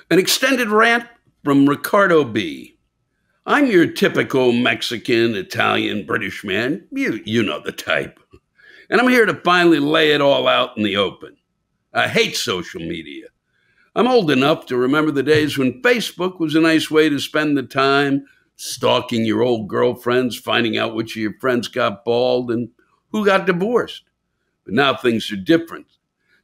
An extended rant from Ricardo B. I'm your typical Mexican, Italian, British man. You know the type. And I'm here to finally lay it all out in the open. I hate social media. I'm old enough to remember the days when Facebook was a nice way to spend the time stalking your old girlfriends, finding out which of your friends got bald and who got divorced. But now things are different.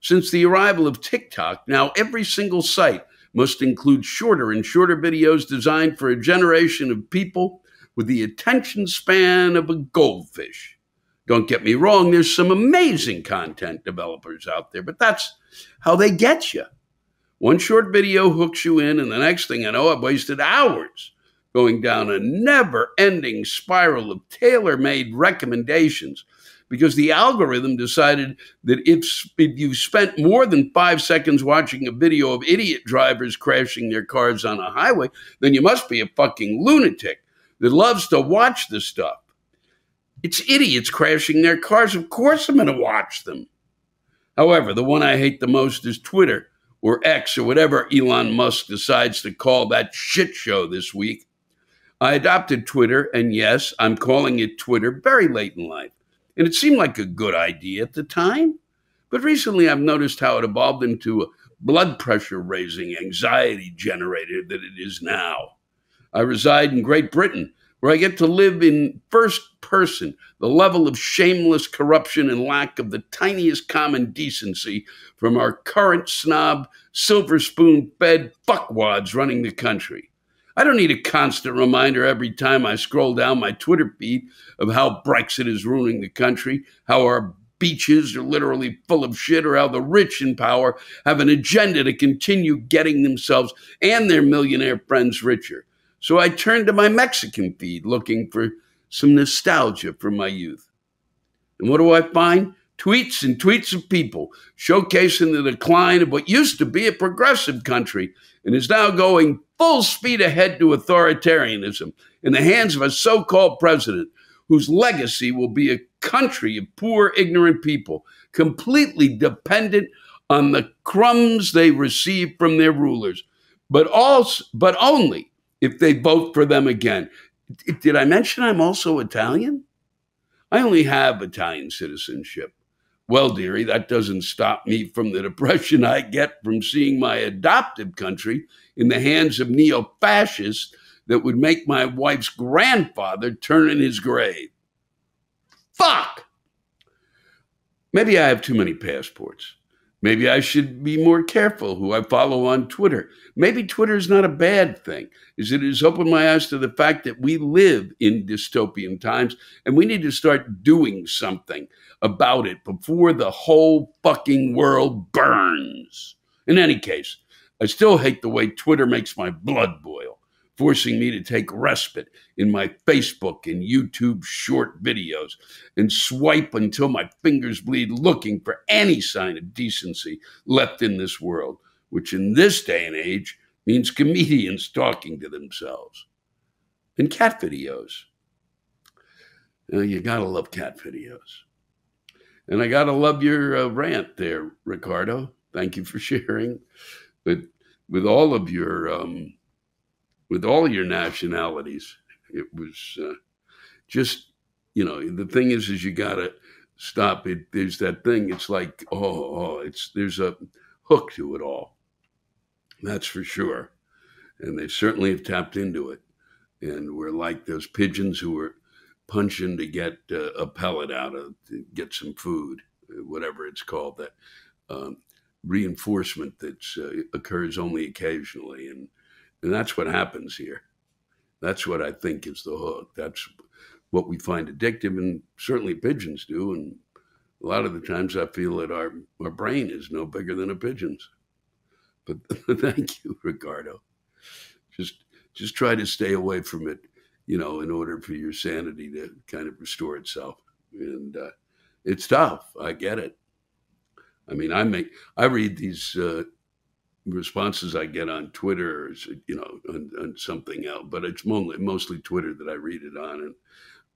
Since the arrival of TikTok, now every single site must include shorter and shorter videos designed for a generation of people with the attention span of a goldfish. Don't get me wrong, there's some amazing content developers out there, but that's how they get you. One short video hooks you in, and the next thing I know, I've wasted hours going down a never ending spiral of tailor made recommendations because the algorithm decided that if you spent more than 5 seconds watching a video of idiot drivers crashing their cars on a highway, then you must be a fucking lunatic that loves to watch this stuff. It's idiots crashing their cars. Of course I'm going to watch them. However, the one I hate the most is Twitter or X or whatever Elon Musk decides to call that shit show this week. I adopted Twitter, and yes, I'm calling it Twitter very late in life. And it seemed like a good idea at the time. But recently I've noticed how it evolved into a blood pressure raising anxiety generator that it is now. I reside in Great Britain, where I get to live in first person the level of shameless corruption and lack of the tiniest common decency from our current snob, silver spoon-fed fuckwads running the country. I don't need a constant reminder every time I scroll down my Twitter feed of how Brexit is ruining the country, how our beaches are literally full of shit, or how the rich in power have an agenda to continue getting themselves and their millionaire friends richer. So I turned to my Mexican feed looking for some nostalgia from my youth. And what do I find? Tweets and tweets of people showcasing the decline of what used to be a progressive country and is now going full speed ahead to authoritarianism in the hands of a so-called president whose legacy will be a country of poor, ignorant people, completely dependent on the crumbs they receive from their rulers, but only if they vote for them again. Did I mention I'm also Italian? I only have Italian citizenship. Well, dearie, that doesn't stop me from the depression I get from seeing my adopted country in the hands of neo-fascists that would make my wife's grandfather turn in his grave. Fuck! Maybe I have too many passports. Maybe I should be more careful who I follow on Twitter. Maybe Twitter is not a bad thing, as it has opened my eyes to the fact that we live in dystopian times and we need to start doing something about it before the whole fucking world burns. In any case, I still hate the way Twitter makes my blood boil, forcing me to take respite in my Facebook and YouTube short videos and swipe until my fingers bleed looking for any sign of decency left in this world, which in this day and age means comedians talking to themselves. And cat videos. You gotta love cat videos. And I gotta love your rant there, Ricardo. Thank you for sharing. But with all of your nationalities, it was just, the thing is you gotta stop it. There's that thing. It's like, there's a hook to it all. That's for sure. And they certainly have tapped into it. And we're like those pigeons who were punching to get a pellet out of, to get some food, whatever it's called, that reinforcement that occurs only occasionally. And that's what happens here. That's what I think is the hook. That's what we find addictive, and certainly pigeons do. And a lot of the times I feel that our brain is no bigger than a pigeon's. But thank you, Ricardo. Just try to stay away from it, in order for your sanity to kind of restore itself. And it's tough. I get it. I mean, I read these responses I get on Twitter, on something else, but it's mostly Twitter that I read it on.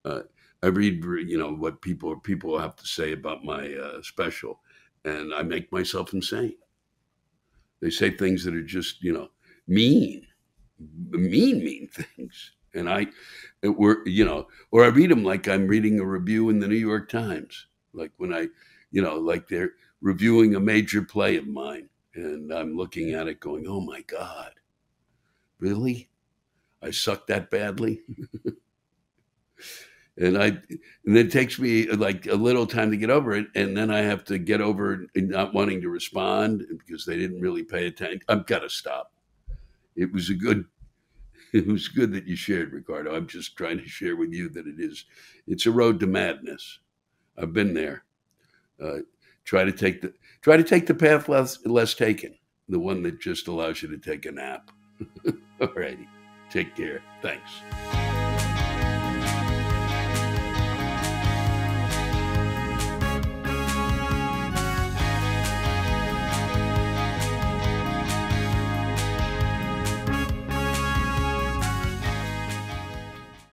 And I read, what people have to say about my special, and I make myself insane. They say things that are just, mean, mean things. And or I read them like I'm reading a review in the New York Times, like when like they're reviewing a major play of mine, and I'm looking at it going, oh my God, really? I suck that badly? And it takes me like a little time to get over it, and then I have to get over not wanting to respond because they didn't really pay attention. I've got to stop. It was it was good that you shared, Ricardo. I'm just trying to share with you that it's a road to madness. I've been there. Uh, try to take the path less taken, the one that just allows you to take a nap. All righty, take care. Thanks.